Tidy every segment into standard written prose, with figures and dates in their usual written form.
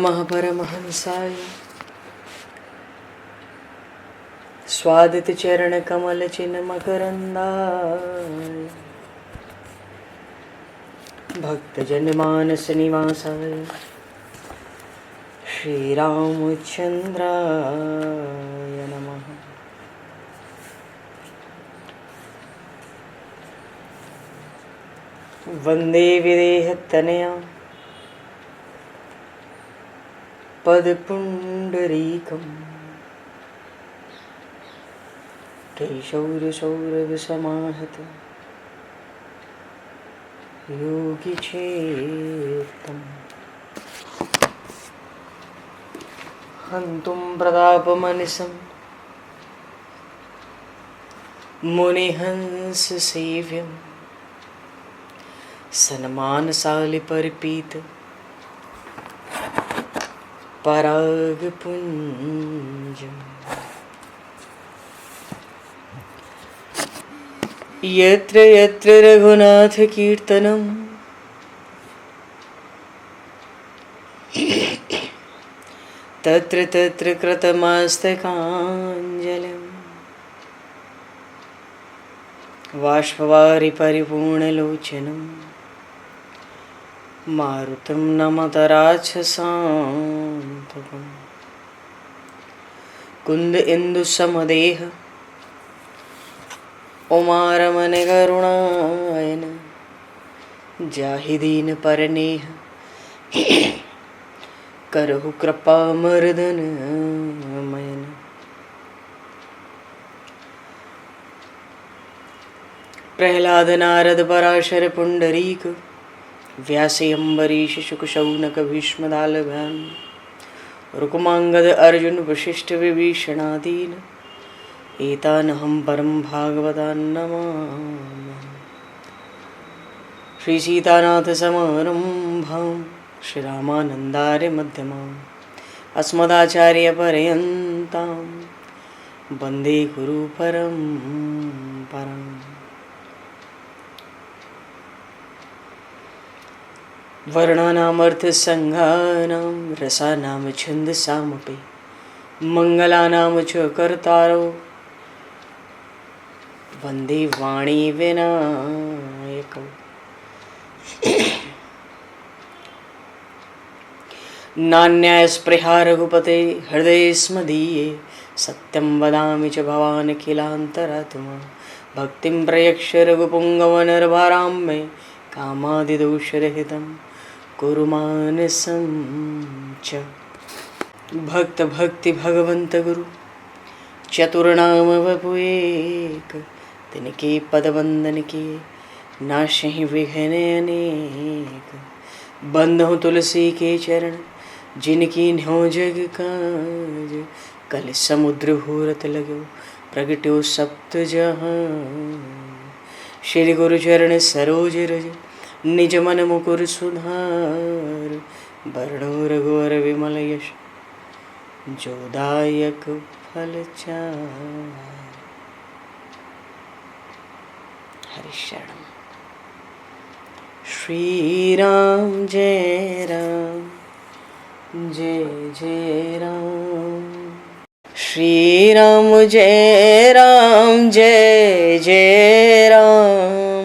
महापरमहंसाय स्वादित चरण कमल चिन्ह मकरंदाय भक्तजन मानस निवासाय श्री रामचंद्राय नमः। वंदे विदेहतनया पदपुंडरीकं केशौरसौरभसमाहत योगिचेतं हन्तुं प्रतापमनिशं मुनिहंससेव्यं सन्मानशालिपरिपीत परागपुञ्जम् यत्र यत्र रघुनाथकीर्तनं तत्र तत्र कृतमस्तकाञ्जलिं बाष्पवारि परिपूर्णलोचनं मारुतं नमत राक्षसान्तकं कुन्द इंदुसमदेह उमारमण करुणायन जाहि दीन परनेह करहु कृपा मर्दन मयन। प्रहलाद नारद पराशर पुंडरीक व्यासे अम्बरीश शुक शौनक भीष्म दालभ्याम रुक्मांगद अर्जुन वशिष्ठ विभीषणादीन एतानहं परम भागवतान् नमामि। श्री सीतानाथ समारंभां श्री रामानन्दार्य मध्यमाम् अस्मदाचार्य पर्यन्तां वन्दे गुरु परम्पराम्। वर्णानामर्थसंज्ञानां रसानां छन्दसामपि मङ्गलानां च कर्तारो वन्दे वाणी विनायकौ। नान्यास्पृहा रघुपते हृदये स्मदीये सत्यं वदामि च भवान् किलान्तरात्मा भक्तिं प्रयक्ष रघुपुङ्गवनर्वरां मे कामादिदोषरहितं कुरु मानसं च। भक्त भक्ति भगवंत गुरु चतुर्नाम वपु एक तिनके पद वंदन के नाशहि विघ्न अनेक। बंधु तुलसी के चरण जिनकी न्यो जग काज कल समुद्र घोरत लगो प्रगट्यो सप्त जहां। श्री गुरु चरण सरोज रज निज मन मुकुर सुधार वर्णो रघुवर विमल यश जोदायक फलचार। हरिशरण श्री राम जय राम जय जय राम श्री राम जय राम जय जय राम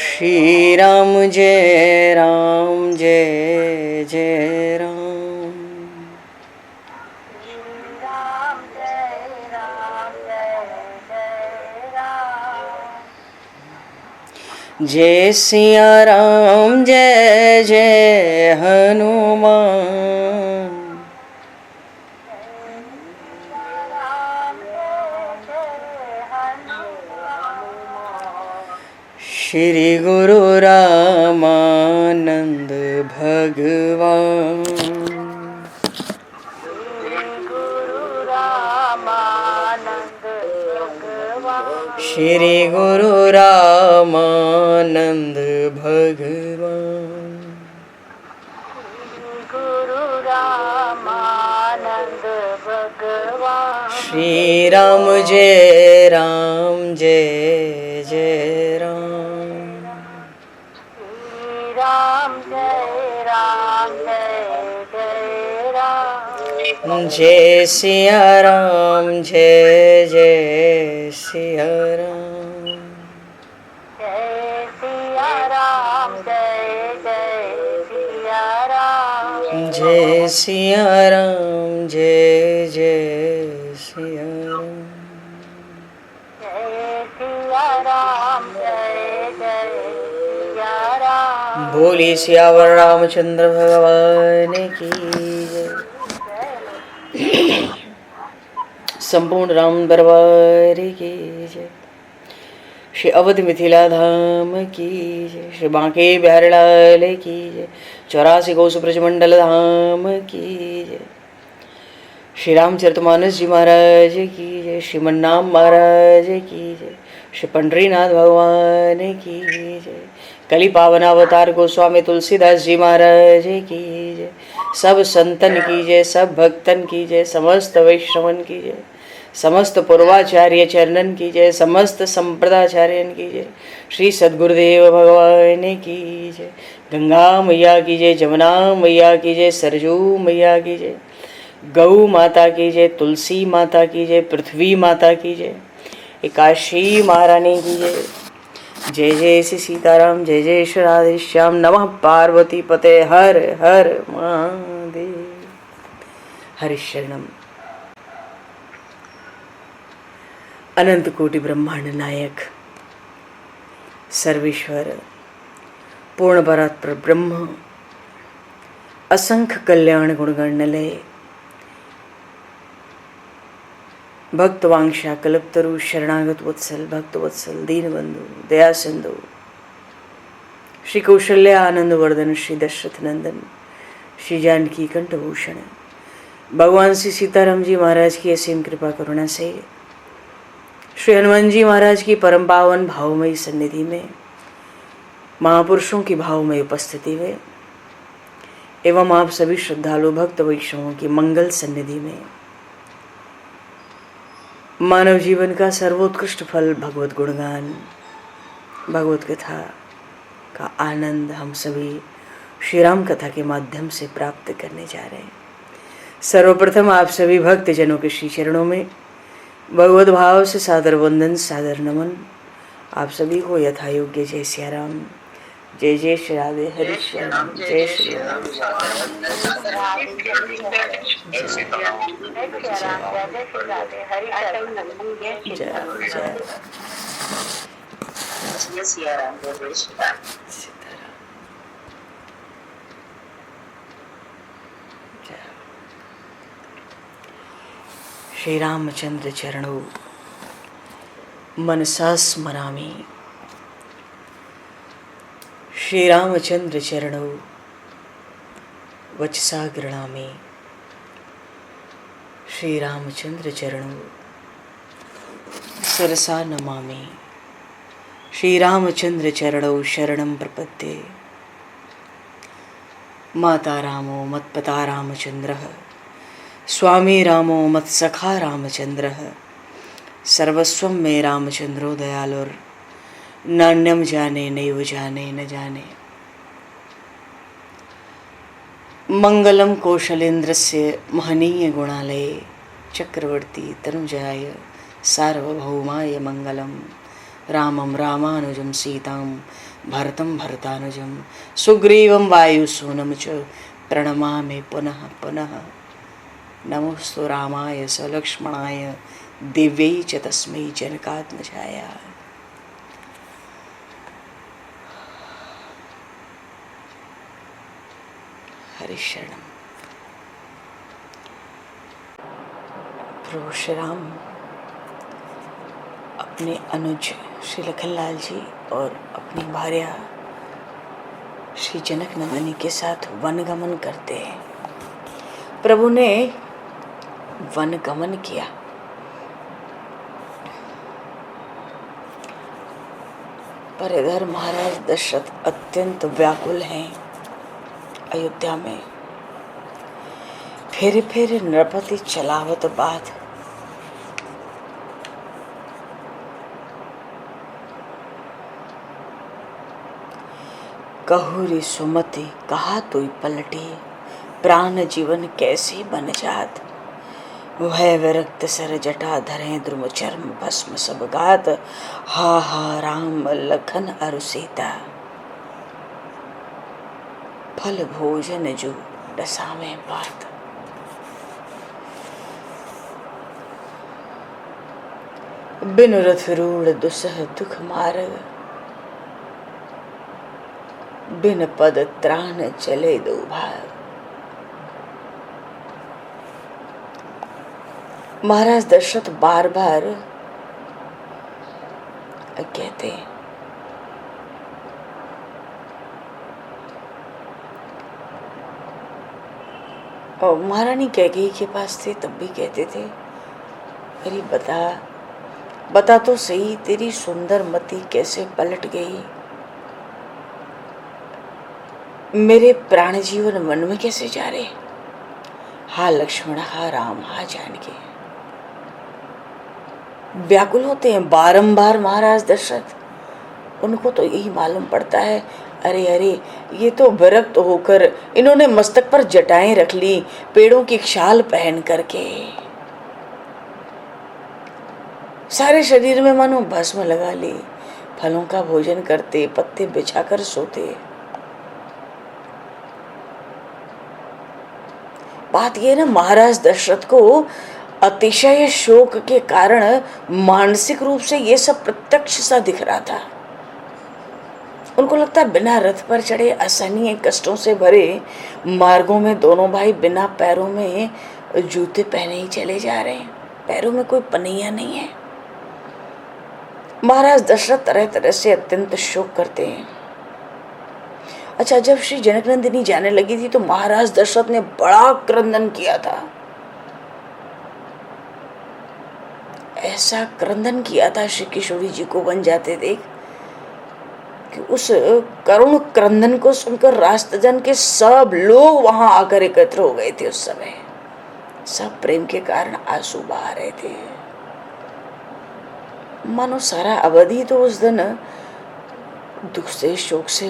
श्री राम जय राम जय जय राम जय सिया राम जय जय हनुमान श्री गुरु रामानंद भगवान श्री गुरु रामानंद भगवान गुरु रामानंद भगवान। श्री राम जय राम जय जय राम। श्री राम जय राम जय जय राम। जय सिया राम जय जय सिया राम। जय सिया राम जय जय सिया राम। जय सिया राम जय जय सिया राम। जय सिया राम जय जय सिया राम। बोली सियावर रामचंद्र भगवान की जय। संपूर्ण राम दरबार की जय। श्री अवध मिथिला धाम की जय। श्री बांके बिहारी लाल की जय। 84 कोस ब्रजमंडल धाम की जय। श्री रामचरितमानस जी महाराज की जय। श्रीमन्नाम महाराज की जय। श्री पंडरीनाथ भगवान की जय। कली पावन अवतार गोस्वामी तुलसीदास जी महाराज की जय। सब संतन की जय, सब भक्तन की जय, समस्त वैष्णवन की जय, समस्त पूर्वाचार्य चरणन की जय, समस्त संप्रदाचार्यन की जय। श्री सद्गुरुदेव भगवान की जय। गंगा मैया की जय, जमुना मैया की जय, सरजू मैया की जय, गौ माता की जय, तुलसी माता की जय, पृथ्वी माता की जय, एकादशी महारानी की जय। जय जय श्री सीताराम, जय जय श्री राधेश्याम। नमः पार्वती पते हर हर महादेव। हरिशरणम। अनंत कोटि ब्रह्मांड नायक सर्वेश्वर पूर्ण परात्पर ब्रह्म असंख्य कल्याण गुणगणलय भक्तवांक्षा कल्पतरु शरणागत वत्सल भक्तवत्सल दीनबंधु दया सिंधु श्री कौशल्या आनंद वर्धन श्री दशरथ नंदन श्री जानकी कंठभूषण भगवान श्री सीताराम जी महाराज की असीम कृपा करुणा से श्री हनुमान जी महाराज की परम पावन भावमयी सन्निधि में महापुरुषों की भावमयी उपस्थिति में एवं आप सभी श्रद्धालु भक्त वैष्णवों की मंगल सन्निधि में मानव जीवन का सर्वोत्कृष्ट फल भगवत गुणगान भगवत कथा का आनंद हम सभी श्री राम कथा के माध्यम से प्राप्त करने जा रहे हैं। सर्वप्रथम आप सभी भक्त जनों के श्री चरणों में भगवत भाव से सादर वंदन सादर नमन। आप सभी को यथा योग्य जय सिया राम, जय जय श्री राधे हरि श्याम, जय श्री राम। श्री रामचंद्र चरणों मनसा स्मरामि। श्री रामचंद्र चरणों वचसा गृणामि। श्री रामचंद्र चरणों सरसा नमामि। श्री रामचंद्र चरणों शरणं प्रपद्ये। माता रामो मत्पता रामचंद्रः, स्वामी रामो मत्सखा रामचंद्रः, सर्वस्वं मे रामचंद्रो दयालुर, नान्यम जाने नैव जाने न जाने। मंगलम कौशलेन्द्रस्य महनीय गुणालये चक्रवर्ती तनुजाय सार्वभौमाय मंगलम। रामं रामानुजं सीतां भरतं भरतानुजं सुग्रीवं वायुसूनं च प्रणमामि पुनः पुनः। नमोस्तु रामाय सलक्ष्मणाय दिव्यै च तस्मै जनकात्मजाय। हरिशरणम। प्रभु श्री राम अपने अनुज श्री लखनलाल जी और अपनी भार्या श्री जनक नंदिनी के साथ वनगमन करते हैं। प्रभु ने वनगमन किया। पर इधर महाराज दशरथ अत्यंत व्याकुल हैं अयोध्या में। फिर नृपति चलावत बात। कहूरी सुमति कहा तोई पलटी, प्राण जीवन कैसे बन जात। वह विरक्त सर जटा धरे द्रुम चर्म भस्म सब गात। हा राम लखन अरु सीता, फल भोजन जो डसावे बात। बिनु रथ रूढ़ दुसह दुख मार्ग, बिन पद त्राण चले दो भाग। महाराज दशरथ बार बार कहते हैं और महारानी कैकेयी के पास थे तब भी कहते थे, अरे बता तो सही तेरी सुंदर मति कैसे पलट गई, मेरे प्राण जीवन मन में कैसे जा रहे। हा लक्ष्मण, हा राम, हा जानकी। व्याकुल होते हैं बारंबार महाराज दशरथ। उनको तो यही मालूम पड़ता है, अरे ये तो विरक्त होकर इन्होंने मस्तक पर जटाएं रख ली, पेड़ों की शाल पहन करके सारे शरीर में मानो भस्म लगा ली, फलों का भोजन करते, पत्ते बिछाकर सोते। बात ये ना, महाराज दशरथ को अतिशय शोक के कारण मानसिक रूप से ये सब प्रत्यक्ष सा दिख रहा था। उनको लगता बिना रथ पर चढ़े असहनीय कष्टों से भरे मार्गों में दोनों भाई बिना पैरों में जूते पहने ही चले जा रहे हैं, पैरों में कोई पनैया नहीं है। महाराज दशरथ तरह तरह से अत्यंत शोक करते हैं। अच्छा, जब श्री जनकनंदिनी जाने लगी थी तो महाराज दशरथ ने बड़ा क्रंदन किया था, ऐसा क्रंदन किया था श्री किशोरी जी को बन जाते देख कि उस करुण क्रंदन को सुनकर रास्तजन के सब लोग वहां आकर एकत्र हो गए थे। उस समय सब प्रेम के कारण आंसू बहा रहे थे। मानो सारा अवधि तो उस दिन दुख से शोक से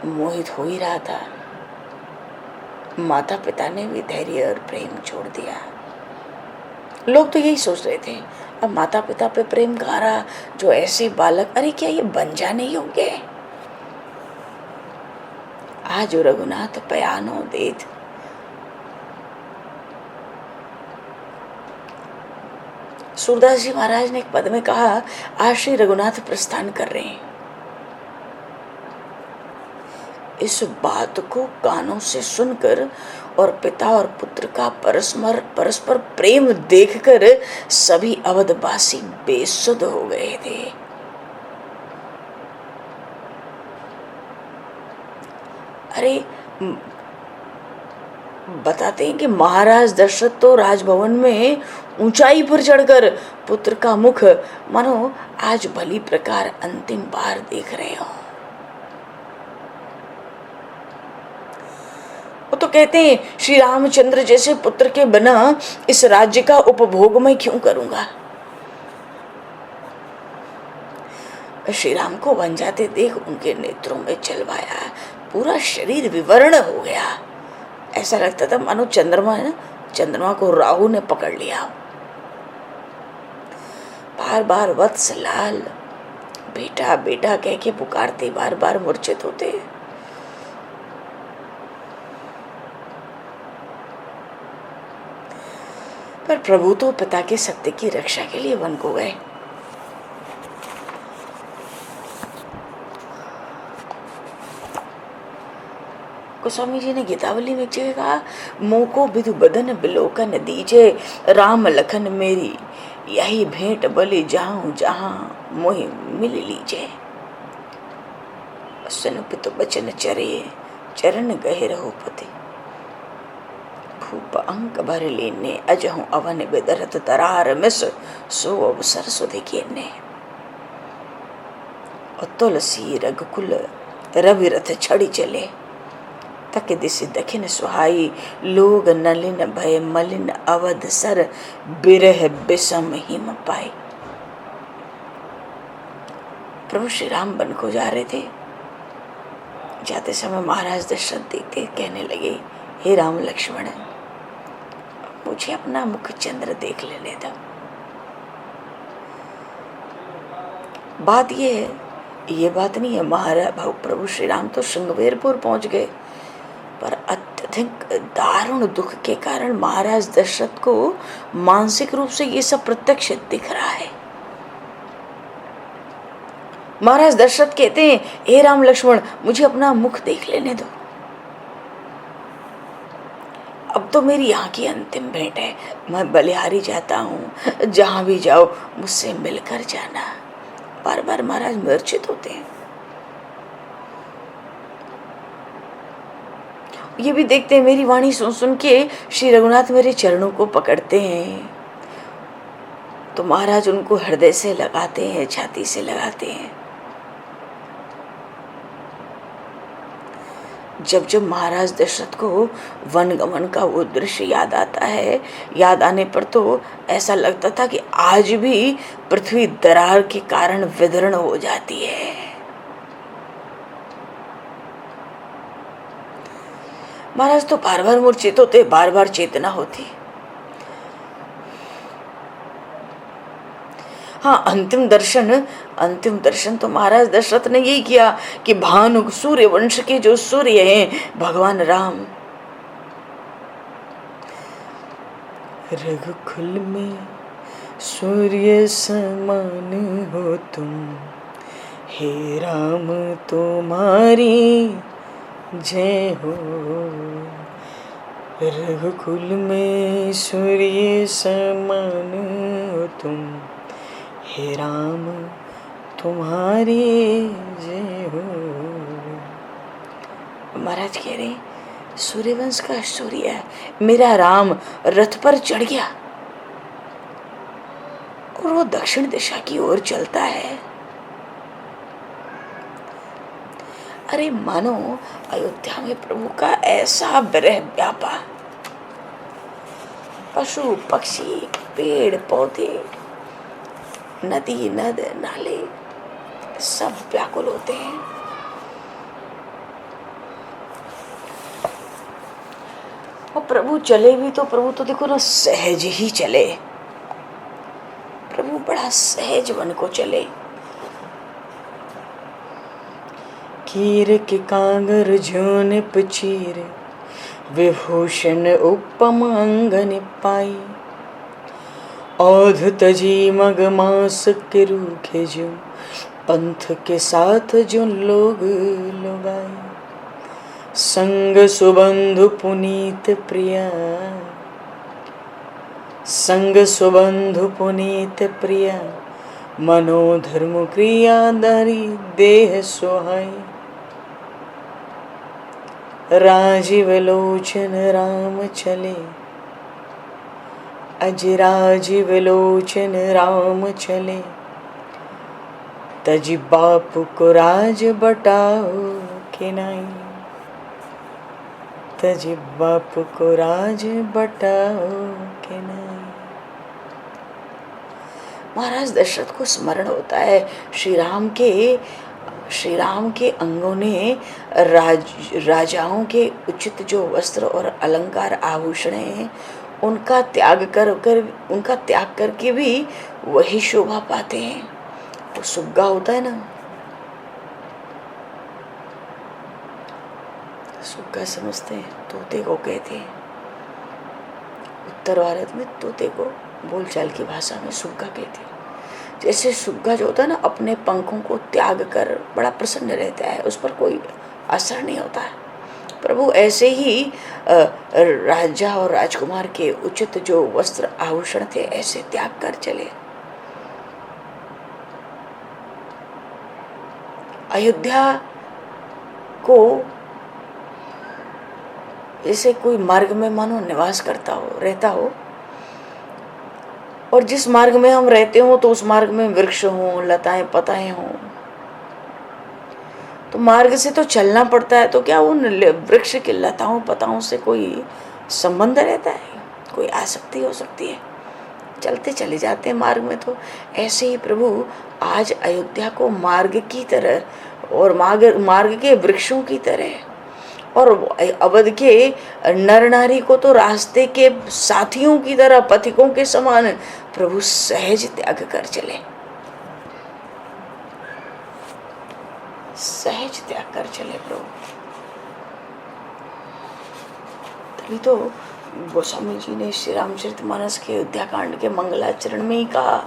मोहित हो ही रहा था। माता पिता ने भी धैर्य और प्रेम छोड़ दिया। लोग तो यही सोच रहे थे, अब माता पिता पे प्रेम कहाँ रहा, जो ऐसे बालक, अरे क्या ये बन जाने योग्य है। आज रघुनाथ पयानो देत, सूरदास जी महाराज ने एक पद में कहा, आज श्री रघुनाथ प्रस्थान कर रहे हैं। इस बात को कानों से सुनकर और पिता और पुत्र का परस्पर प्रेम देखकर सभी अवधवासी बेसुध हो गए थे। अरे बताते हैं कि महाराज दशरथ तो राजभवन में ऊंचाई पर चढ़कर पुत्र का मुख मानो आज भली प्रकार अंतिम बार देख रहे हो। वो तो कहते हैं, श्री रामचंद्र जैसे पुत्र के बिना इस राज्य का उपभोग मैं क्यों करूंगा। श्री राम को बन जाते देख उनके नेत्रों में चलवाया, पूरा शरीर विवर्ण हो गया। ऐसा लगता था मानो चंद्रमा है ना, चंद्रमा को राहु ने पकड़ लिया। बार बार वत्सलाल, बेटा बेटा कह के पुकारते, बार बार मूर्छित होते। पर प्रभु तो पिता के सत्य की रक्षा के लिए वन को गए। गोस्वामी जी ने गीतावली में एक जगह कहा, मोह को विधु बदन बिलोकन दीजे, राम लखन मेरी यही भेंट बलि जाऊं जहां मोहि मिल लीजे। सुन पितु बचन चरे, चरण गहे रहो पति, भूप अंक भर लेने अजहु अवन बेदरत तरार मिस, सो अवसर सुधि केने। और तुलसी रघुकुल रवि रथ छड़ी चले, तक दिशि दखिन सुहाई, लोग नलिन भय मलिन अवध सर, बिरह बिषम हिम पाई। प्रभु श्री राम वन को जा रहे थे। जाते समय महाराज दशरथ देखते कहने लगे, हे राम लक्ष्मण, मुझे अपना मुख चंद्र देख लेने दो। बात ये बात नहीं है, महाराज प्रभु श्री राम तो श्रृंगवेरपुर पहुंच गए, पर अत्यधिक दारुण दुख के कारण महाराज दशरथ को मानसिक रूप से ये सब प्रत्यक्ष दिख रहा है। महाराज दशरथ कहते हैं, हे राम लक्ष्मण, मुझे अपना मुख देख लेने दो। अब तो मेरी यहाँ की अंतिम भेंट है, मैं बलिहारी जाता हूँ, जहां भी जाओ मुझसे मिलकर जाना। बार बार महाराज मूर्छित होते हैं। ये भी देखते हैं, मेरी वाणी सुन सुन के श्री रघुनाथ मेरे चरणों को पकड़ते हैं, तो महाराज उनको हृदय से लगाते हैं, छाती से लगाते हैं। जब जब महाराज दशरथ को वन गमन का वो दृश्य याद आता है, याद आने पर तो ऐसा लगता था कि आज भी पृथ्वी दरार के कारण विदीर्ण हो जाती है। महाराज तो बार बार मूर्छित होते, बार बार चेतना होती। हाँ, अंतिम दर्शन तो महाराज दशरथ ने यही किया कि भानु सूर्य वंश के जो सूर्य हैं भगवान राम, रघुकुल में सूर्य समान हो तुम, हे राम तुम्हारी जय हो। रघुकुल में सूर्य समान हो तुम, हे राम तुम्हारी जय हो। महाराज कह रहे, सूर्यवंश का सूर्य है मेरा राम रथ पर चढ़ गया और वो दक्षिण दिशा की ओर चलता है। अरे मानो अयोध्या में प्रभु का ऐसा विरह व्यापा, पशु पक्षी पेड़ पौधे नदी नद नाले सब व्याकुल होते हैं। और प्रभु चले भी तो प्रभु तो देखो ना सहज ही चले, प्रभु बड़ा सहज वन को चले। कीर के कांगर झोन पचीर, विभूषण उपम अंगन पाई, औध तजी मग मास के रूखे जो, पंथ के साथ जो लोग लुगाई, संग सुबंधु पुनीत प्रिया, संग सुबंधु पुनीत प्रिया, मनोधर्म क्रिया धरी देह सोहाई, राजीव लोचन राम चले, अजराजीव लोचन राम चले, तजी बापू को राज बटाओ के नाई, तजी बापू को राज बटाओ के नाई। महाराज दशरथ को स्मरण होता है श्री राम के अंगों ने राजाओं के उचित जो वस्त्र और अलंकार आभूषण हैं उनका त्याग करके भी वही शोभा पाते हैं। वो सुग्गा होता है ना, सुग्गा समझते हैं, तोते को कहते हैं। उत्तर भारत में तोते को बोलचाल की भाषा में सुग्गा कहते हैं। जैसे सुग्गा जो होता है ना, अपने पंखों को त्याग कर बड़ा प्रसन्न रहता है, उस पर कोई असर नहीं होता है। प्रभु ऐसे ही राजा और राजकुमार के उचित जो वस्त्र आभूषण थे ऐसे त्याग कर चले। अयोध्या को जैसे कोई मार्ग में मानो निवास करता हो, रहता हो, और जिस मार्ग में हम रहते हो तो उस मार्ग में वृक्ष हो, लताएं पताएं हो, तो मार्ग से तो चलना पड़ता है, तो क्या उन वृक्ष के लताओं पताओं से कोई संबंध रहता है? कोई आसक्ति हो सकती है? चलते चले जाते हैं मार्ग में। तो ऐसे ही प्रभु आज अयोध्या को मार्ग की तरह और मार्ग के वृक्षों की तरह और अवध के नर नारी को तो रास्ते के साथियों की तरह, पथिकों के समान प्रभु सहज त्याग कर चले, सहज त्याग कर चले प्रभु। तभी तो गोस्वामी जी ने श्री रामचरितमानस के अयोध्या कांड के मंगलाचरण में ही कहा,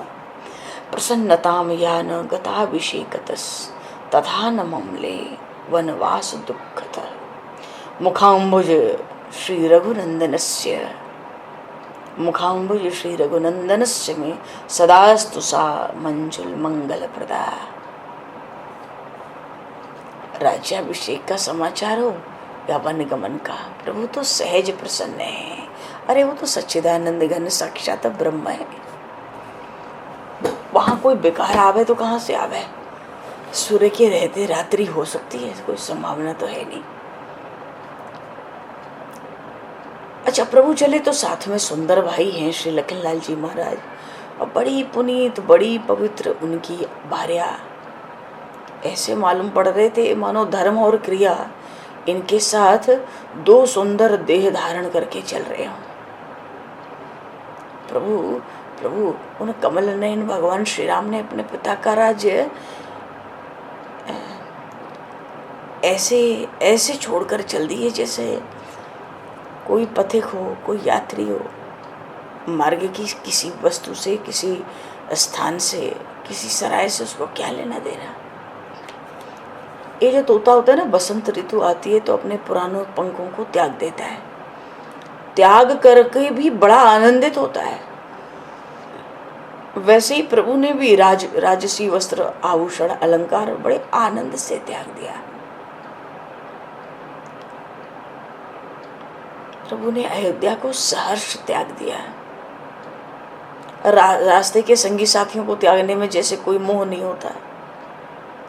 प्रसन्नताम या न गताभिषेकतस तथा न ममले वनवास दुःखतर मुखाम्बुज श्री रघुनंदनस्य में सदास्तु सा मंजुल मंगल प्रदा। राज्याभिषेक का समाचार हो या वन गमन का, प्रभु तो सहज प्रसन्न है। अरे वो तो सच्चिदानंद घन साक्षात ब्रह्म है, वहां कोई बेकार आवे तो कहाँ से आवे? सूर्य के रहते रात्रि हो सकती है, कोई संभावना तो है नहीं। अच्छा, प्रभु चले तो साथ में सुंदर भाई हैं श्री लखनलाल जी महाराज, और बड़ी पुनीत बड़ी पवित्र उनकी भार्या। ऐसे मालूम पड़ रहे थे मानो धर्म और क्रिया इनके साथ दो सुंदर देह धारण करके चल रहे हों। प्रभु उन कमल नयन भगवान श्री राम ने अपने पिता का राज्य ऐसे छोड़कर चल दिए जैसे कोई पथिक हो, कोई यात्री हो, मार्ग की किसी वस्तु से, किसी स्थान से, किसी सराय से उसको क्या लेना देना। ये जो तोता होता है ना, बसंत ऋतु आती है तो अपने पुरानों पंखों को त्याग देता है, त्याग करके भी बड़ा आनंदित होता है। वैसे ही प्रभु ने भी राजसी वस्त्र आभूषण अलंकार बड़े आनंद से त्याग दिया। प्रभु ने अयोध्या को सहर्ष त्याग दिया। रास्ते के संगी साथियों को त्यागने में जैसे कोई मोह नहीं होता।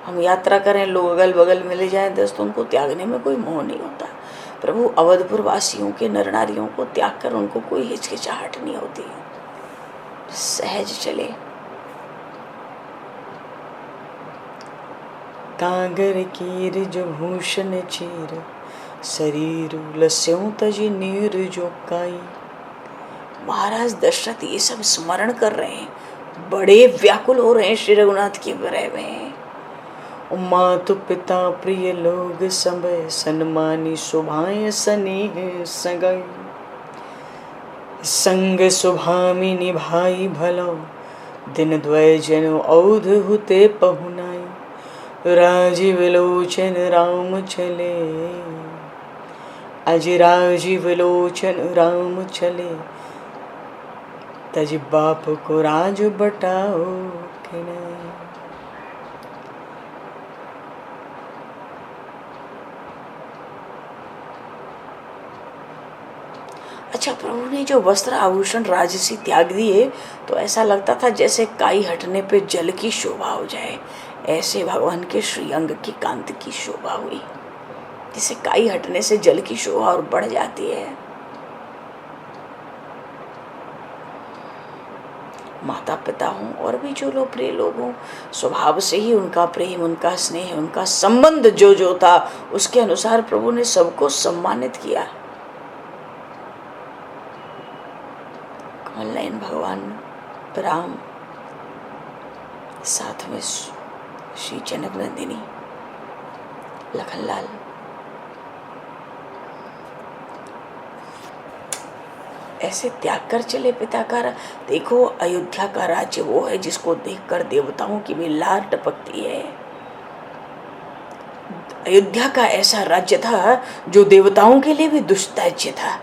हम यात्रा करें, लोग अगल बगल मिले जाएं दोस्तों, उनको त्यागने में कोई मोह नहीं होता। प्रभु अवधपुर वासियों के नर नारियों को त्याग कर उनको कोई हिचकिचाहट नहीं होती, सहज चले। कांगर कीर जो भूषण चीर शरीर लस्यों तजी नीर जो काई। महाराज दशरथ ये सब स्मरण कर रहे हैं, बड़े व्याकुल हो रहे हैं श्री रघुनाथ के विरह में। मातु पिता प्रिय लोग समय सन्मानी शोभाएं स्नेह संगई। संग शुभामी निभाई भलो दिन द्वय जन औध हुते पहुनाई। राजीव लोचन राम चले, अज राजीव लोचन राम चले। तज बाप को राज बटाओ कि नहीं। अच्छा, प्रभु ने जो वस्त्र आभूषण राजसी त्याग दिए तो ऐसा लगता था जैसे काई हटने पे जल की शोभा हो जाए। ऐसे भगवान के श्री अंग की कांति की शोभा हुई, जिसे काई हटने से जल की शोभा और बढ़ जाती है। माता पिता हों और भी जो लोग प्रिय लोग हों, स्वभाव से ही उनका प्रेम, उनका स्नेह, उनका संबंध जो था उसके अनुसार प्रभु ने सबको सम्मानित किया। कमलनयन भगवान राम, साथ में श्री जनक नंदिनी, लखनलाल, ऐसे त्याग कर चले पिता का। देखो, अयोध्या का राज्य वो है जिसको देखकर देवताओं की भी लार टपकती है। अयोध्या का ऐसा राज्य था जो देवताओं के लिए भी दुष्टाज्य था।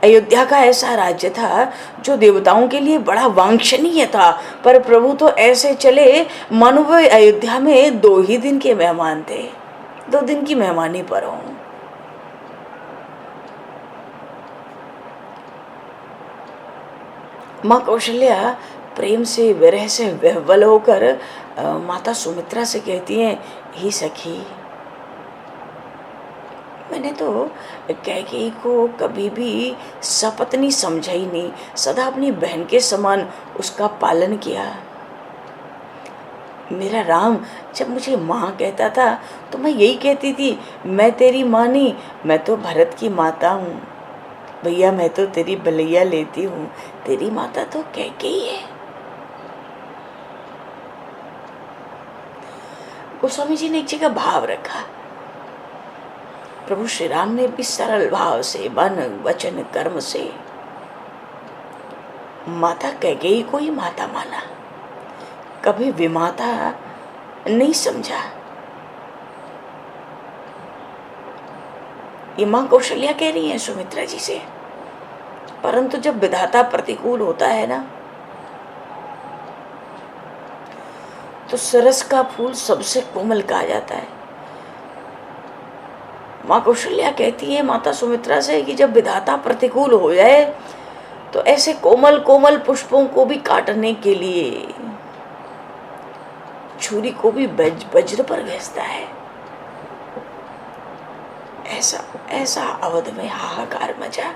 अयोध्या का ऐसा राज्य था जो देवताओं के लिए बड़ा वांछनीय था, पर प्रभु तो ऐसे चले मानो वे अयोध्या में 2 ही दिन के मेहमान थे, 2 दिन की मेहमानी पर हों। माँ कौशल्या प्रेम से, विरह से विह्वल होकर माता सुमित्रा से कहती हैं, हे सखी, मैंने तो कैकेयी को कभी भी सपत्नी समझा ही नहीं, सदा अपनी बहन के समान उसका पालन किया। मेरा राम जब मुझे माँ कहता था तो मैं यही कहती थी, मैं तेरी माँ नहीं, मैं तो भरत की माता हूँ भैया, मैं तो तेरी बलैया लेती हूँ, तेरी माता तो कैकेयी है। गोस्वामी जी ने एक जगह भाव रखा, प्रभु श्री राम ने भी सरल भाव से मन वचन कर्म से माता कैकेयी को ही माता माना, कभी विमाता नहीं समझा। ये मां कौशल्या कह रही है सुमित्रा जी से, परंतु जब विधाता प्रतिकूल होता है ना, तो सरस का फूल सबसे कोमल कहा जाता है। माँ कौशल्या कहती है माता सुमित्रा से कि जब विधाता प्रतिकूल हो जाए तो ऐसे कोमल कोमल पुष्पों को भी काटने के लिए छुरी को भी वज्र पर घिसता है। ऐसा ऐसा अवध में हाहाकार मचा।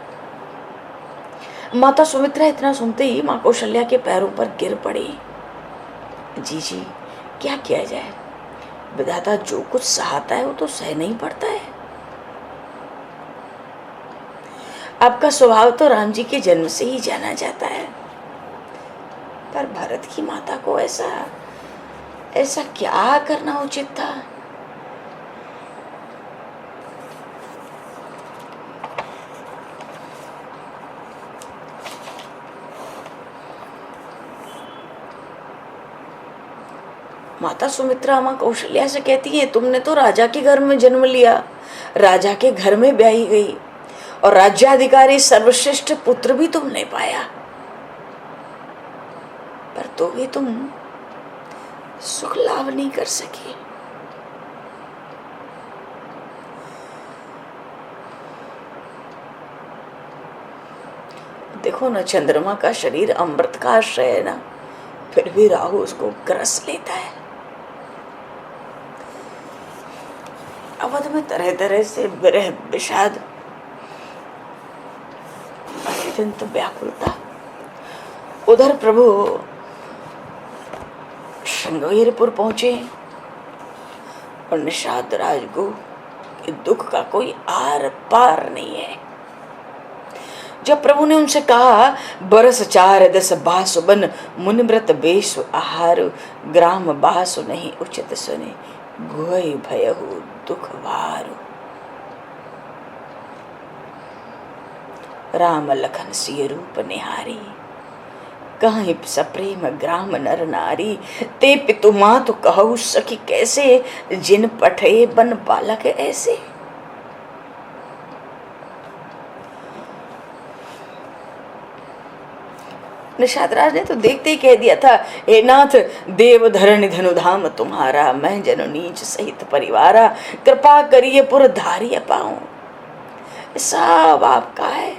माता सुमित्रा इतना सुनते ही माँ कौशल्या के पैरों पर गिर पड़ी। जी क्या किया जाए, विधाता जो कुछ सहाता है वो तो सहना ही पड़ता है। आपका स्वभाव तो राम जी के जन्म से ही जाना जाता है, पर भरत की माता को ऐसा क्या करना उचित था। माता सुमित्रा माँ कौशल्या से कहती है, तुमने तो राजा के घर में जन्म लिया, राजा के घर में ब्याही गई और राज्याधिकारी सर्वश्रेष्ठ पुत्र भी तुमने पाया, पर तो भी तुम सुख लाभ नहीं कर सके। देखो ना, चंद्रमा का शरीर अमृत का आश्रय है ना, फिर भी राहु उसको ग्रस लेता है। अवध में तरह तरह से विरह विषाद अत्यंत व्याकुलता। उधर प्रभु श्रृंगवीरपुर पहुंचे और निषाद राजगु के दुख का कोई आर पार नहीं है। जब प्रभु ने उनसे कहा, बरस 4 10 बासु बन मुनिव्रत बेसु आहार, ग्राम बासु नहीं उचित सुने, गुहई भयहु दुख वारु। राम लखन सिय रूप निहारी, कहीं सप्रेम ग्राम नर नारी, ते पितु मातु कहु सखी कैसे, जिन पठे बन बालक ऐसे। निषादराज ने तो देखते ही कह दिया था, हे नाथ देव धरण धनु धाम तुम्हारा, मैं जनु नीच सहित परिवारा, कृपा करिए पुर धारिय पाऊं। सब आपका है,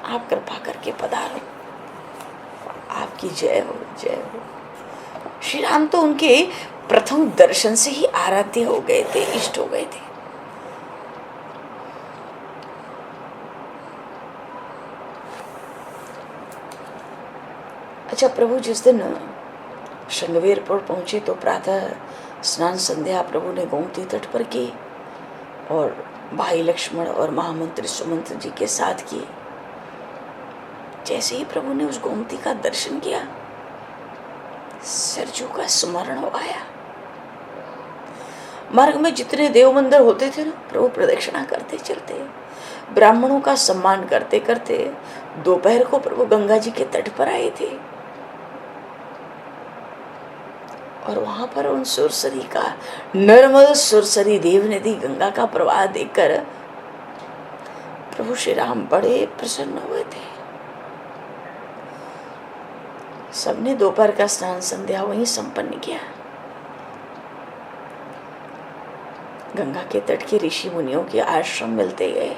आप कृपा करके पधारो, आपकी जय हो जय हो। श्री राम तो उनके प्रथम दर्शन से ही आराध्य हो गए थे, इष्ट हो गए थे। अच्छा, प्रभु जिस दिन श्रृंगवीरपुर पहुंचे तो प्रातः स्नान संध्या प्रभु ने गोमती तट पर की और भाई लक्ष्मण और महामंत्री सुमंत्र जी के साथ की। जैसे ही प्रभु ने उस गोमती का दर्शन किया, सरजू का स्मरण हो आया। मार्ग में जितने देव मंदिर होते थे ना, प्रभु प्रदक्षिणा करते चलते, ब्राह्मणों का सम्मान करते करते दोपहर को प्रभु गंगा जी के तट पर आए थे। और वहां पर उन सुरसरी का, निर्मल सुरसरी देव नदी गंगा का प्रवाह देखकर प्रभु श्री राम बड़े प्रसन्न हुए थे। सबने दोपहर का स्नान संध्या वहीं संपन्न किया। गंगा के तट के ऋषि मुनियों के आश्रम मिलते गए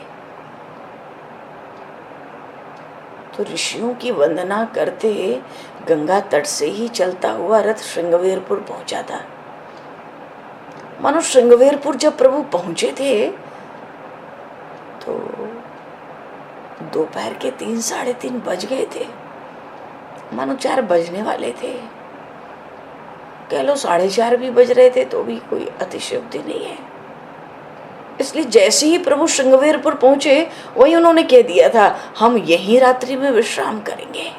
तो ऋषियों की वंदना करते गंगा तट से ही चलता हुआ रथ श्रृंगवीरपुर पहुंचा था। मानो श्रृंगवीरपुर जब प्रभु पहुंचे थे दोपहर के 3 साढ़े 3 बज गए थे, मानो 4 बजने वाले थे, कह लो 4:30 भी बज रहे थे, तो भी कोई अतिशयोक्ति नहीं है। इसलिए जैसे ही प्रभु श्रृंगवेरपुर पहुंचे वही उन्होंने कह दिया था, हम यही रात्रि में विश्राम करेंगे।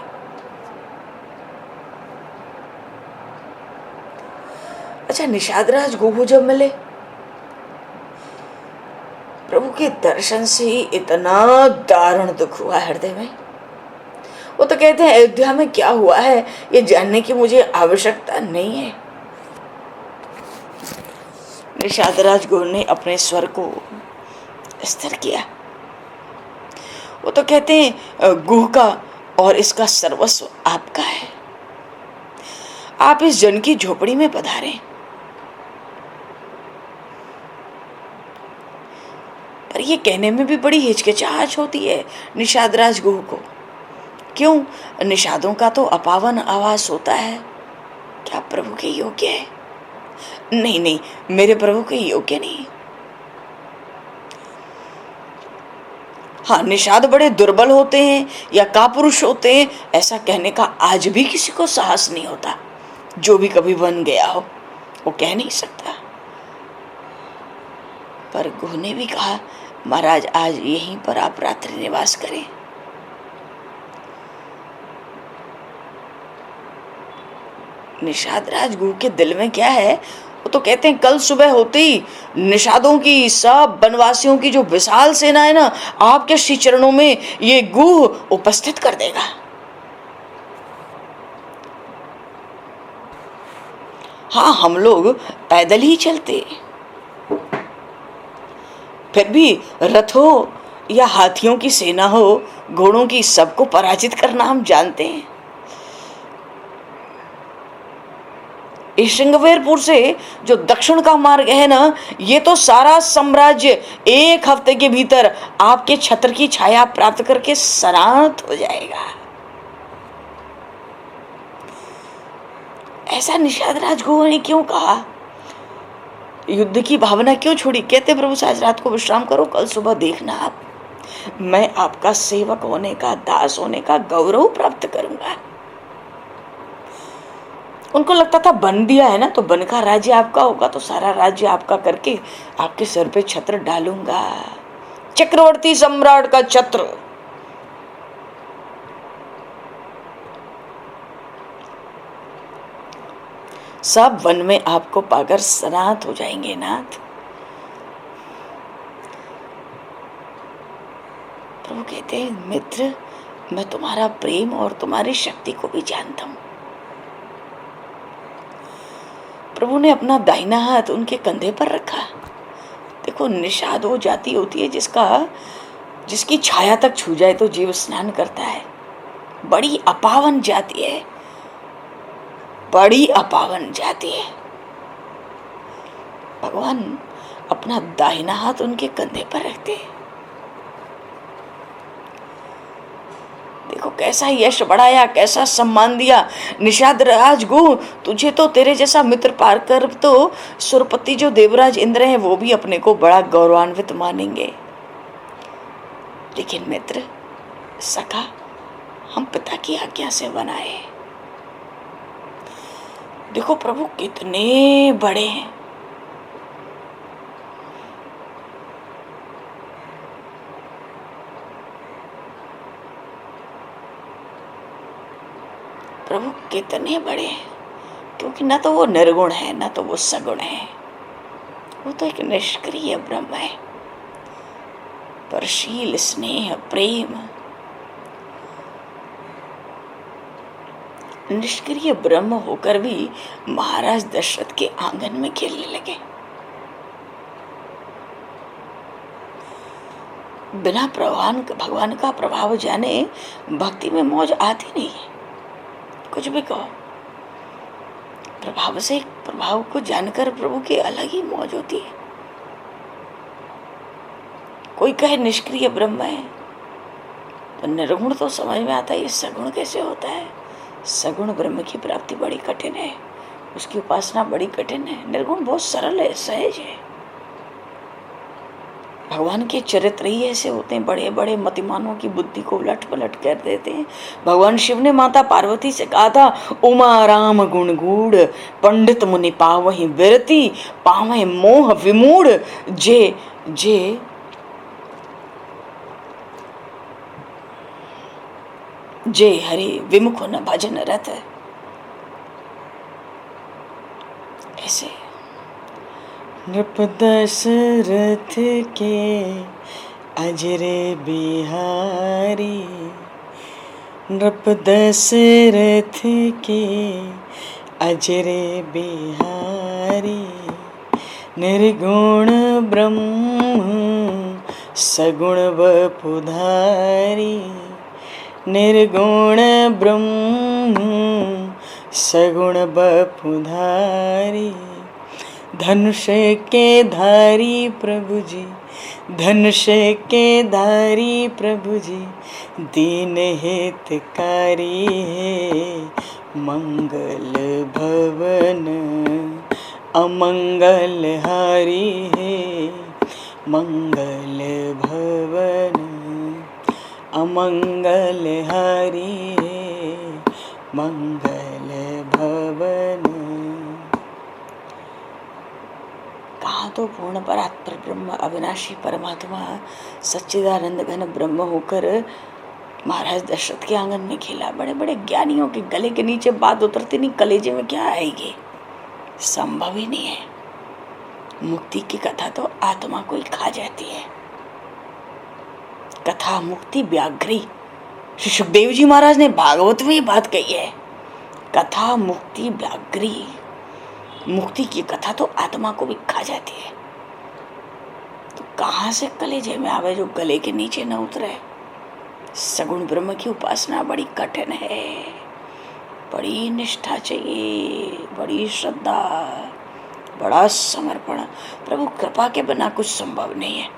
अच्छा, निषादराज गुहू जब मिले, प्रभु के दर्शन से ही इतना दारुण दुख हुआ हृदय में। वो तो कहते हैं अयोध्या में क्या हुआ है ये जानने की मुझे आवश्यकता नहीं है। निषादराज गुहू ने अपने स्वर को स्थिर किया। वो तो कहते हैं गुह का और इसका सर्वस्व आपका है, आप इस जन की झोपड़ी में पधारें। पर ये कहने में भी बड़ी हिचकिचाहट होती है निषादराज गुहू को। क्यों? निषादों का तो अपावन आवास होता है। क्या प्रभु के योग्य है? नहीं नहीं, मेरे प्रभु के योग्य नहीं। हाँ, निषाद बड़े दुर्बल होते हैं या कापुरुष होते हैं, ऐसा कहने का आज भी किसी को साहस नहीं होता। जो भी कभी बन गया हो वो कह नहीं सकता। पर गुहू ने भी कहा, महाराज आज यहीं पर आप रात्रि निवास करें। निषादराज गुहू के दिल में क्या है? वो तो कहते हैं कल सुबह होते ही निषादों की, सब वनवासियों की जो विशाल सेना है ना, आपके श्री चरणों में ये गुहू उपस्थित कर देगा। हाँ, हम लोग पैदल ही चलते, फिर भी रथ हो या हाथियों की सेना हो, घोड़ों की, सबको पराजित करना हम जानते हैं। इस श्रृंगवेरपुर से जो दक्षिण का मार्ग है ना, ये तो सारा साम्राज्य 1 हफ्ते के भीतर आपके छत्र की छाया प्राप्त करके सनात हो जाएगा। ऐसा निषादराज गुहू ने क्यों कहा? युद्ध की भावना क्यों छोड़ी? कहते प्रभु आज रात को विश्राम करो, कल सुबह देखना आप, मैं आपका सेवक होने का, दास होने का गौरव प्राप्त करूंगा। उनको लगता था बन दिया है ना, तो बन का राज्य आपका होगा, तो सारा राज्य आपका करके आपके सर पे छत्र डालूंगा, चक्रवर्ती सम्राट का छत्र। सब वन में आपको पाकर सनात हो जाएंगे नाथ। प्रभु कहते हैं, मित्र, मैं तुम्हारा प्रेम और तुम्हारी शक्ति को भी जानता हूं। प्रभु ने अपना दाहिना हाथ उनके कंधे पर रखा। देखो, निषाद वो जाति होती है जिसकी छाया तक छू जाए तो जीव स्नान करता है। बड़ी अपावन जाति है, बड़ी अपावन जाति है। भगवान अपना दाहिना हाथ उनके कंधे पर रखते हैं। देखो कैसा यश बढ़ाया, कैसा सम्मान दिया। निषादराज गुहू, तुझे तो तेरे जैसा मित्र पार कर तो सुरपति जो देवराज इंद्र हैं वो भी अपने को बड़ा गौरवान्वित मानेंगे। लेकिन मित्र, सखा, हम पिता की आज्ञा से बनाए। देखो प्रभु कितने बड़े हैं। प्रभु कितने बड़े हैं, क्योंकि ना तो वो निर्गुण है ना तो वो सगुण है। वो तो एक निष्क्रिय ब्रह्म है, परशील स्नेह प्रेम। निष्क्रिय ब्रह्म होकर भी महाराज दशरथ के आंगन में खेलने लगे। बिना भगवान का प्रभाव जाने भक्ति में मौज आती नहीं है। कुछ भी कहो, प्रभाव को जानकर प्रभु की अलग ही मौज होती है। कोई कहे निष्क्रिय ब्रह्म है तो निर्गुण तो समझ में आता है, ये सगुण कैसे होता है। सगुण ब्रह्म की प्राप्ति बड़ी कठिन है, उसकी उपासना बड़ी कठिन है। निर्गुण बहुत सरल है, सहज है। भगवान के चरित्र ही ऐसे होते हैं, बड़े बड़े मतिमानों की बुद्धि को उलट पलट कर देते हैं। भगवान शिव ने माता पार्वती से कहा था, उमा राम गुण गूढ़ पंडित मुनि पावहि विरति पावहि मोह विमूढ़ जे जे जे हरे विमुख न भजन रत। ऐसे नृप दशरथ के अजरे बिहारी, नृप दशरथ के अजरे बिहारी, निर्गुण ब्रह्म सगुण वपुधारी, निर्गुण ब्रह्म सगुण वपुधारी, धनुष के धारी प्रभु जी, धनुष के धारी प्रभु जी, दीन हितकारी है मंगल भवन अमंगल हारी है, मंगल भवन अमंगल हारी है, मंगल भवन। कहाँ तो पूर्ण परात्पर ब्रह्म अविनाशी परमात्मा सच्चिदानंद घन ब्रह्म होकर महाराज दशरथ के आंगन में खेला। बड़े बड़े ज्ञानियों के गले के नीचे बात उतरती नहीं, कलेजे में क्या आएगी, संभव ही नहीं है। मुक्ति की कथा तो आत्मा को ही खा जाती है। कथा मुक्ति व्याघ्री, श्री सुखदेव जी महाराज ने भागवत में ये बात कही है, कथा मुक्ति व्याघ्री। मुक्ति की कथा तो आत्मा को भी खा जाती है। तो कहाँ से कलेजे में आवे जो गले के नीचे न उतरे। सगुण ब्रह्म की उपासना बड़ी कठिन है, बड़ी निष्ठा चाहिए, बड़ी श्रद्धा, बड़ा समर्पण। प्रभु कृपा के बिना कुछ संभव नहीं है।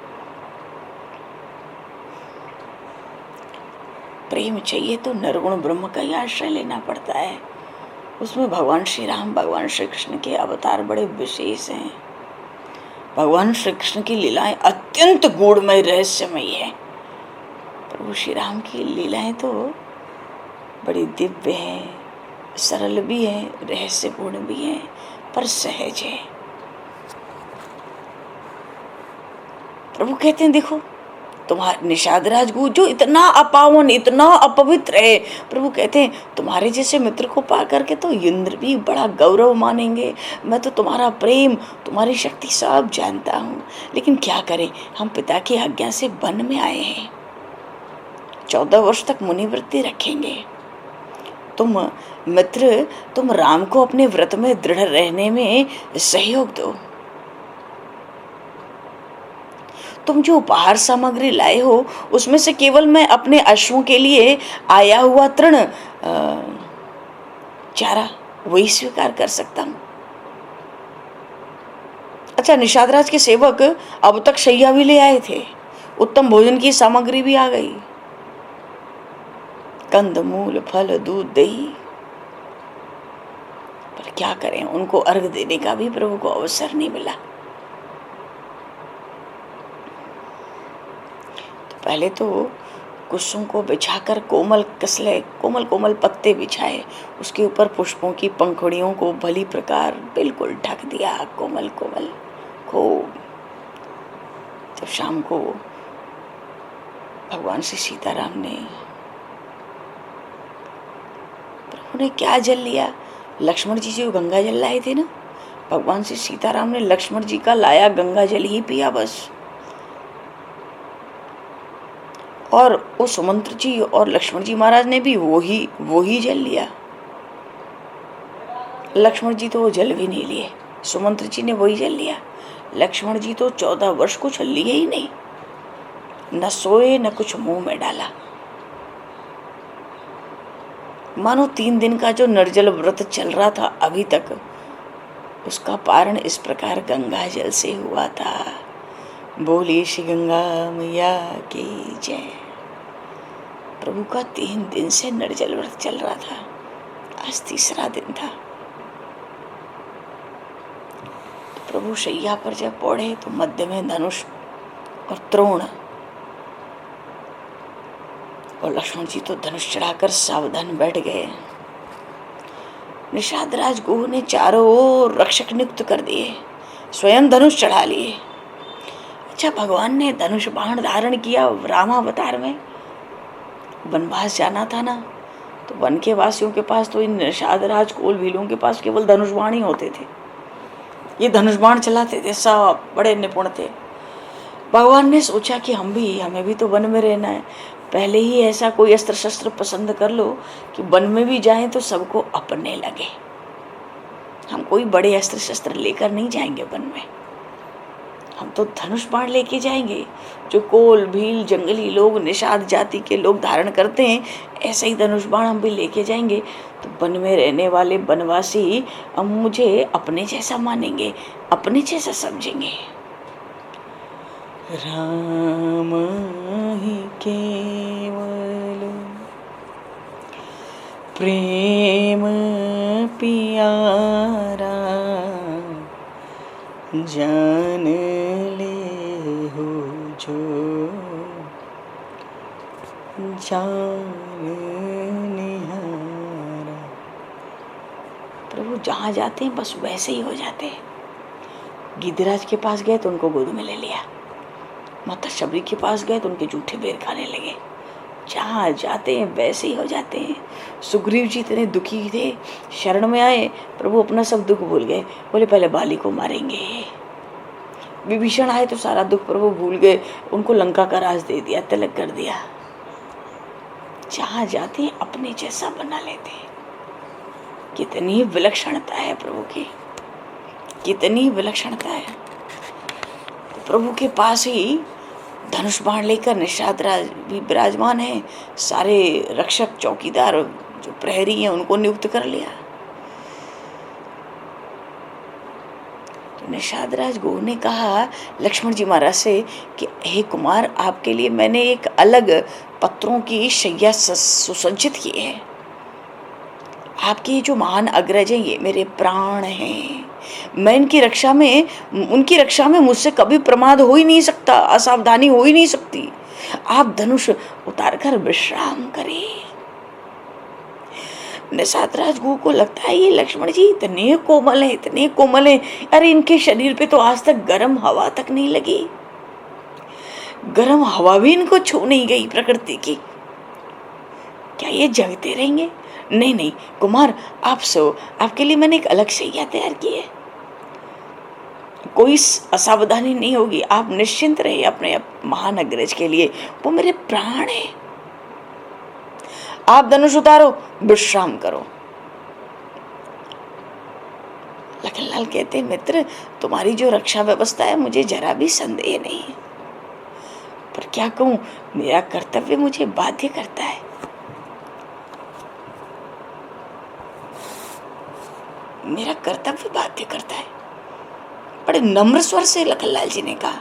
प्रेम चाहिए तो निर्गुण ब्रह्म का ही आश्रय लेना पड़ता है। उसमें भगवान श्री राम, भगवान श्री कृष्ण के अवतार बड़े विशेष हैं। भगवान श्री कृष्ण की लीलाएं अत्यंत गूढ़मय रहस्यमयी है। प्रभु श्री राम की लीलाएं तो बड़ी दिव्य हैं, सरल भी हैं, रहस्यपूर्ण भी हैं, पर सहज है। प्रभु कहते हैं देखो तुम्हारे निषाद राजगुरु जो इतना अपावन, इतना अपवित्र है, प्रभु कहते हैं तुम्हारे जैसे मित्र को पा करके तो इंद्र भी बड़ा गौरव मानेंगे। मैं तो तुम्हारा प्रेम, तुम्हारी शक्ति सब जानता हूँ, लेकिन क्या करें, हम पिता की आज्ञा से वन में आए हैं। 14 वर्ष तक मुनिवृत्ति रखेंगे। तुम मित्र, तुम राम को अपने व्रत में दृढ़ रहने में सहयोग दो। तुम जो उपहार सामग्री लाए हो उसमें से केवल मैं अपने अश्वों के लिए आया हुआ तृण चारा वही स्वीकार कर सकता हूं। अच्छा, निषादराज के सेवक अब तक शैया भी ले आए थे, उत्तम भोजन की सामग्री भी आ गई, कंद मूल फल दूध दही, पर क्या करें, उनको अर्घ देने का भी प्रभु को अवसर नहीं मिला। पहले तो कुसुम को बिछाकर कोमल कसले, कोमल कोमल पत्ते बिछाए, उसके ऊपर पुष्पों की पंखुड़ियों को भली प्रकार बिल्कुल ढक दिया, कोमल कोमल खूब। जब शाम को भगवान श्री सीताराम ने, प्रभु ने क्या जल लिया, लक्ष्मण जी जो गंगा जल लाए थे ना, भगवान श्री सीताराम ने लक्ष्मण जी का लाया गंगा जल ही पिया बस। और वो सुमंत्र जी और लक्ष्मण जी महाराज ने भी वो ही जल लिया। लक्ष्मण जी तो वो जल भी नहीं लिए, सुमंत्र जी ने वही जल लिया। लक्ष्मण जी तो 14 वर्ष कुछ लिए ही नहीं, न सोए न कुछ मुंह में डाला। मानो 3 दिन का जो निर्जल व्रत चल रहा था अभी तक, उसका पारण इस प्रकार गंगा जल से हुआ था। बोली श्री गंगा मैया की जय। प्रभु का 3 दिन से निर्जल व्रत चल रहा था, आज तीसरा दिन था। प्रभु शैया पर जब पौड़े तो मध्य में धनुष और द्रोण और लक्ष्मण जी तो धनुष चढ़ाकर सावधान बैठ गए। निषाद राज गुह ने चारों ओर रक्षक नियुक्त कर दिए, स्वयं धनुष चढ़ा लिए। अच्छा, भगवान ने धनुष बाण धारण किया रामावतार में, वनवास जाना था ना, तो वन के वासियों के पास तो इन निषाद राज कोल भीलों के पास केवल धनुष बाण ही होते थे। ये धनुष बाण चलाते थे, सब बड़े निपुण थे। भगवान ने सोचा कि हमें भी तो वन में रहना है, पहले ही ऐसा कोई अस्त्र शस्त्र पसंद कर लो कि वन में भी जाएं तो सबको अपने लगे। हम कोई बड़े अस्त्र शस्त्र लेकर नहीं जाएंगे वन में, हम तो धनुष बाण लेके जाएंगे। जो कोल भील जंगली लोग निषाद जाति के लोग धारण करते हैं, ऐसे ही धनुष बाण हम भी लेके जाएंगे। तो वन में रहने वाले वनवासी अब मुझे अपने जैसा मानेंगे, अपने जैसा समझेंगे। राम ही केवल प्रेम पियारा, जान ले हो जो जान निहारा। प्रभु जहाँ जाते हैं बस वैसे ही हो जाते हैं। गिद्धराज के पास गए तो उनको गोद में ले लिया, माता शबरी के पास गए तो उनके जूठे बेर खाने लगे। जहाँ जाते हैं वैसे ही हो जाते हैं। सुग्रीव जी इतने दुखी थे, शरण में आए, प्रभु अपना सब दुख भूल गए, बोले पहले बाली को मारेंगे। विभीषण आए तो सारा दुख प्रभु भूल गए, उनको लंका का राज दे दिया, तिलक कर दिया। जहाँ जाते हैं अपने जैसा बना लेते हैं। कितनी विलक्षणता है प्रभु की, कितनी विलक्षणता है। प्रभु के पास ही धनुष बाण लेकर निषाद राज भी विराजमान है, सारे रक्षक चौकीदार जो प्रहरी हैं उनको नियुक्त कर लिया। तो निषाद राज गुह ने कहा लक्ष्मण जी महाराज से कि हे कुमार, आपके लिए मैंने एक अलग पत्रों की शैया सुसज्जित की है। आपके जो महान अग्रज हैं ये मेरे प्राण हैं, मैं उनकी रक्षा में मुझसे कभी प्रमाद हो ही नहीं सकता, असावधानी हो ही नहीं सकती। आप धनुष उतार कर विश्राम करें। निषाद राज गुह को लगता है ये लक्ष्मण जी इतने कोमल हैं, इतने कोमल हैं, अरे इनके शरीर पे तो आज तक गर्म हवा तक नहीं लगी, गर्म हवा भी इनको छू नहीं गई प्रकृति की, क्या ये जगते रहेंगे? नहीं नहीं कुमार, आप सो, आपके लिए मैंने एक अलग शैया तैयार की है, कोई असावधानी नहीं होगी, आप निश्चिंत रहिए अपने महान अग्रज के लिए, वो मेरे प्राण है। आप धनुष उतारो, विश्राम करो। लखनलाल कहते मित्र, तुम्हारी जो रक्षा व्यवस्था है मुझे जरा भी संदेह नहीं है, पर क्या कहूं, मेरा कर्तव्य मुझे बाध्य करता है। मेरा कर्तव्य बाध्य करता है, बड़े नम्र स्वर से लखनलाल जी ने कहा।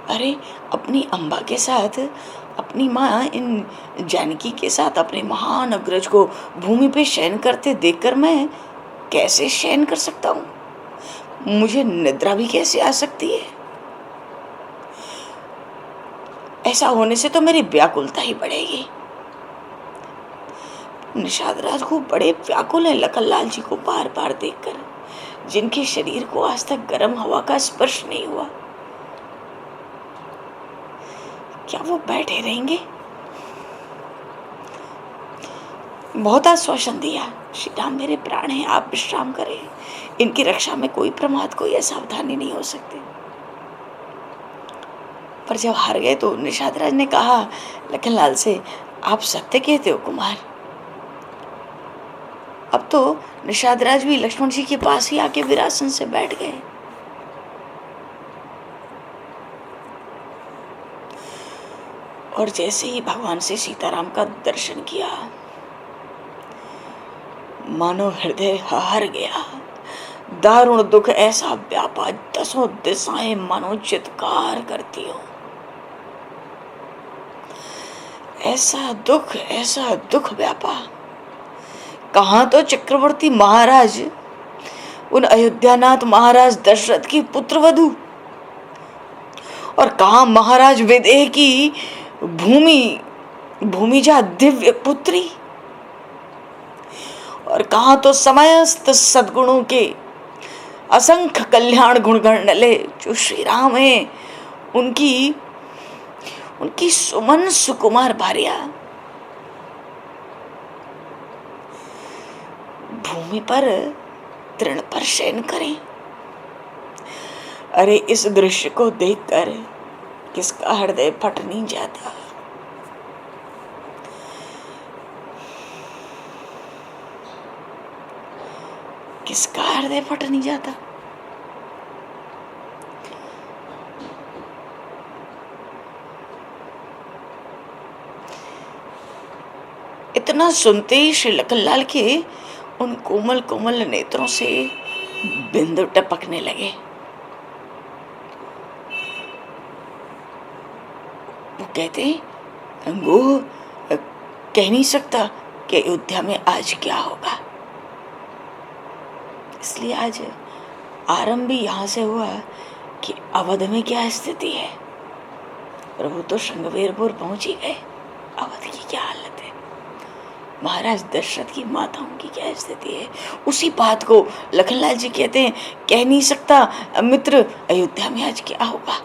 अरे अपनी अम्बा के साथ, अपनी माँ इन जानकी के साथ अपने महान अग्रज को भूमि पे शयन करते देखकर मैं कैसे शयन कर सकता हूँ? मुझे निद्रा भी कैसे आ सकती है? ऐसा होने से तो मेरी व्याकुलता ही बढ़ेगी। निषाद राज को बड़े व्याकुल है लखनलाल जी को बार बार देखकर, जिनके शरीर को आज तक गर्म हवा का स्पर्श नहीं हुआ। क्या वो बैठे रहेंगे? बहुत आश्वासन दिया, श्री राम मेरे प्राण हैं, आप विश्राम करें, इनकी रक्षा में कोई प्रमाद, कोई असावधानी नहीं हो सकती। पर जब हार गए तो निषाद राज ने कहा लखनलाल से, आप सत्य कहते हो कुमार। अब तो निषाद राज भी लक्ष्मण जी के पास ही आके विरासन से बैठ गए। और जैसे ही भगवान से सीताराम का दर्शन किया, मानो हृदय हार गया, दारुण दुख ऐसा व्यापा, दसों दिशाएं मानो चित्कार करती हो। ऐसा दुख व्यापा। कहाँ तो चक्रवर्ती महाराज उन अयोध्यानाथ महाराज दशरथ की पुत्रवधू, और कहा महाराज विदेह की भूमिजा दिव्य पुत्री, और कहा तो समस्त सद्गुणों के असंख्य कल्याण गुण गणले जो श्री राम है, उनकी सुमन सुकुमार भार्या भूमि पर तृण पर शयन करें। अरे इस दृश्य को देखकर किसका हृदय फट नहीं जाता। किसका हृदय फट नहीं जाता। इतना सुनते ही श्री लखनलाल के उन कोमल कोमल नेत्रों से बिंदु टपकने लगे। वो कहते अंगू कह नहीं सकता कि अयोध्या में आज क्या होगा, इसलिए आज आरंभ भी यहाँ से हुआ कि अवध में क्या स्थिति है। प्रभु तो श्रृंगवेरपुर पहुंच ही गए, अवध की क्या हालत है, महाराज दशरथ की माताओं की क्या स्थिति है। उसी बात को लखनलाल जी कहते हैं कह नहीं सकता मित्र अयोध्या में आज क्या होगा।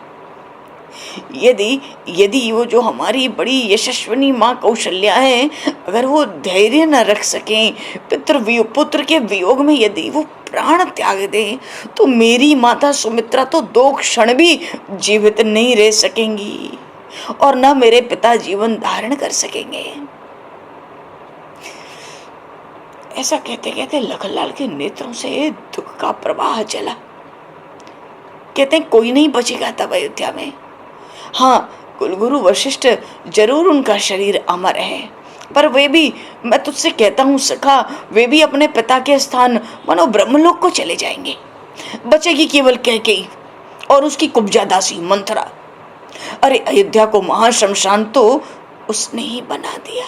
यदि वो जो हमारी बड़ी यशस्विनी माँ कौशल्या है, अगर वो धैर्य न रख सकें, पुत्र के वियोग में यदि वो प्राण त्याग दें, तो मेरी माता सुमित्रा तो 2 क्षण भी जीवित नहीं रह सकेंगी और न मेरे पिता जीवन धारण कर सकेंगे। ऐसा कहते कहते लखनलाल के नेत्रों से दुख का प्रवाह चला। कहते हैं कोई नहीं बचेगा तब अयोध्या में। हाँ, कुलगुरु वशिष्ठ जरूर उनका शरीर अमर है, पर वे भी, मैं तुझसे कहता हूँ सखा, वे भी अपने पिता के स्थान मानो ब्रह्मलोक को चले जाएंगे। बचेगी केवल कैकेयी और उसकी कुब्जा दासी मंथरा। अरे अयोध्या को महाशमशान तो उसने ही बना दिया।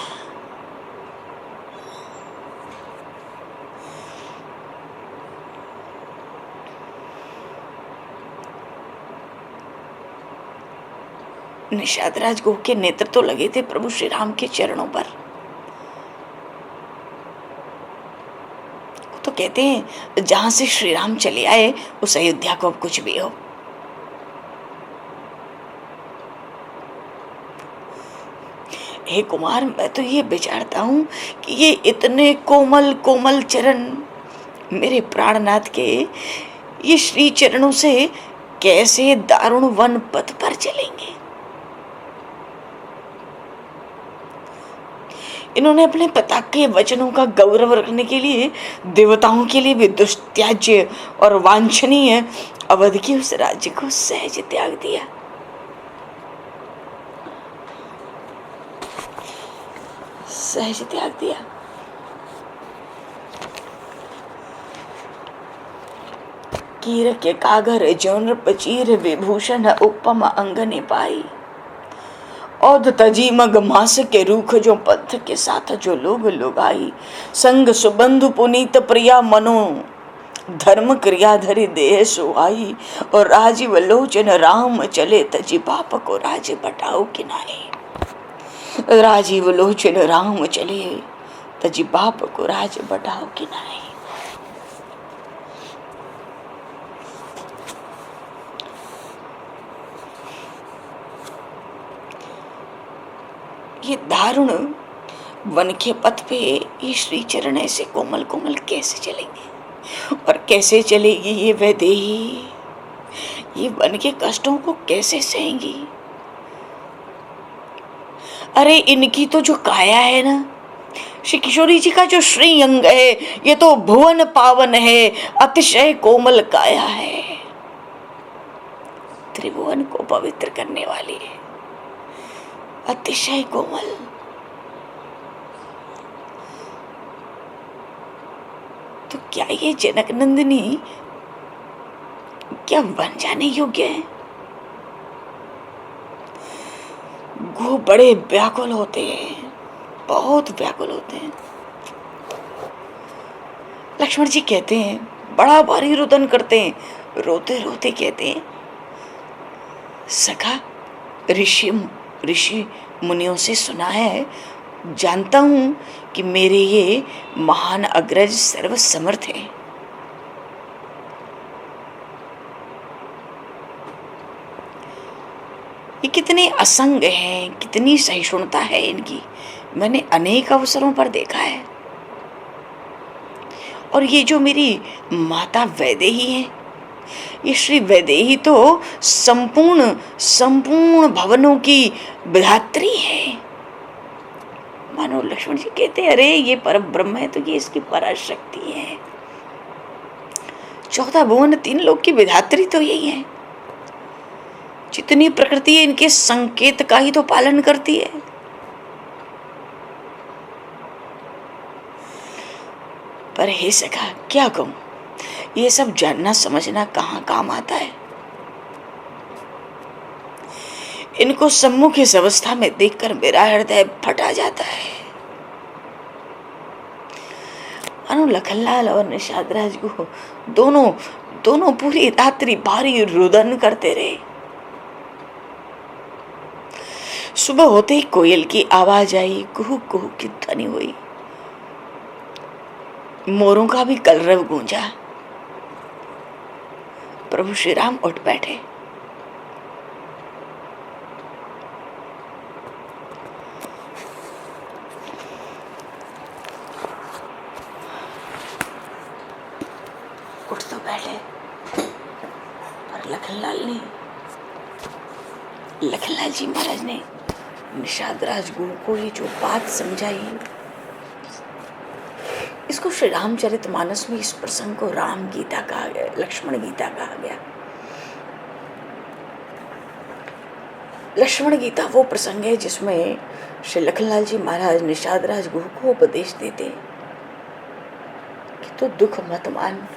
निषाद राज गुह के नेत्र तो लगे थे प्रभु श्री राम के चरणों पर। तो कहते हैं जहां से श्री राम चले आए उस अयोध्या को अब कुछ भी हो। हे कुमार, मैं तो ये विचारता हूं कि ये इतने कोमल कोमल चरण मेरे प्राणनाथ के, ये श्री चरणों से कैसे दारुण वन पथ पर चलेंगे। इन्होंने अपने पिता के वचनों का गौरव रखने के लिए देवताओं के लिए भी दुष्त्याज्य और वांछनीय अवध के उस राज्य को सहज त्याग दिया। सहज त्याग दिया। कीर के कागर जौन पचीर विभूषण उपम अंगने पाई, औध तजी मग मास के रूख जो पंथ के साथ जो लोग लुगाई, संग सुबंधु पुनीत प्रिया मनो धर्म क्रिया धरि देह सुहाई, और राजीव लोचन राम चले तजी बाप को राज बटाओ किनाए। राजीव लोचन राम चले तजी बाप को राज बटाओ किनाए। ये दारुण वन के पथ पे ये श्री चरण ऐसे कोमल कोमल कैसे चलेंगे, और कैसे चलेगी ये वैदेही, ये वन के कष्टों को कैसे सहेंगी। अरे इनकी तो जो काया है ना, श्री किशोरी जी का जो श्री अंग है, ये तो भुवन पावन है, अतिशय कोमल काया है, त्रिभुवन को पवित्र करने वाली है, अतिशय कोमल। तो क्या ये जनक नंदिनी क्या बन जाने योग्य है। वो बड़े व्याकुल होते हैं, बहुत व्याकुल होते हैं। लक्ष्मण जी कहते हैं बड़ा भारी रुदन करते हैं, रोते रोते कहते हैं, सखा ऋषि मुनियों से सुना है, जानता हूं कि मेरे ये महान अग्रज सर्वसमर्थ हैं। ये कितने असंग हैं, कितनी सहिष्णुता है इनकी, मैंने अनेक अवसरों पर देखा है। और ये जो मेरी माता वैदेही है, ये श्री वैदेही तो संपूर्ण भवनों की विधात्री है। मानो लक्ष्मण जी कहते हैं, अरे ये पर ब्रह्म है तो ये इसकी पराशक्ति है। 14 भुवन 3 लोक की विधात्री तो यही है। जितनी प्रकृति है इनके संकेत का ही तो पालन करती है। पर हे सखा क्या कहूं, ये सब जानना समझना कहाँ काम आता है। इनको सम्मुख इस अवस्था में देखकर मेरा हृदय फटा जाता है। अनु लखनलाल और निषाद राज को दोनों पूरी रात्रि भारी रुदन करते रहे। सुबह होते ही कोयल की आवाज आई, कुहू कुहू की ध्वनि हुई, मोरों का भी कलरव गूंजा। प्रभु श्री राम उठ बैठे। उठ तो बैठे, पर लखनलाल जी महाराज ने निषाद राजगुरु को ये जो बात समझाई, इसको श्री रामचरितमानस में इस प्रसंग को राम गीता कहा गया, लक्ष्मण गीता कहा गया। लक्ष्मण गीता वो प्रसंग है जिसमें श्री लखनलाल जी महाराज निषाद राजगुरु को उपदेश देते कि तो दुख मत मान,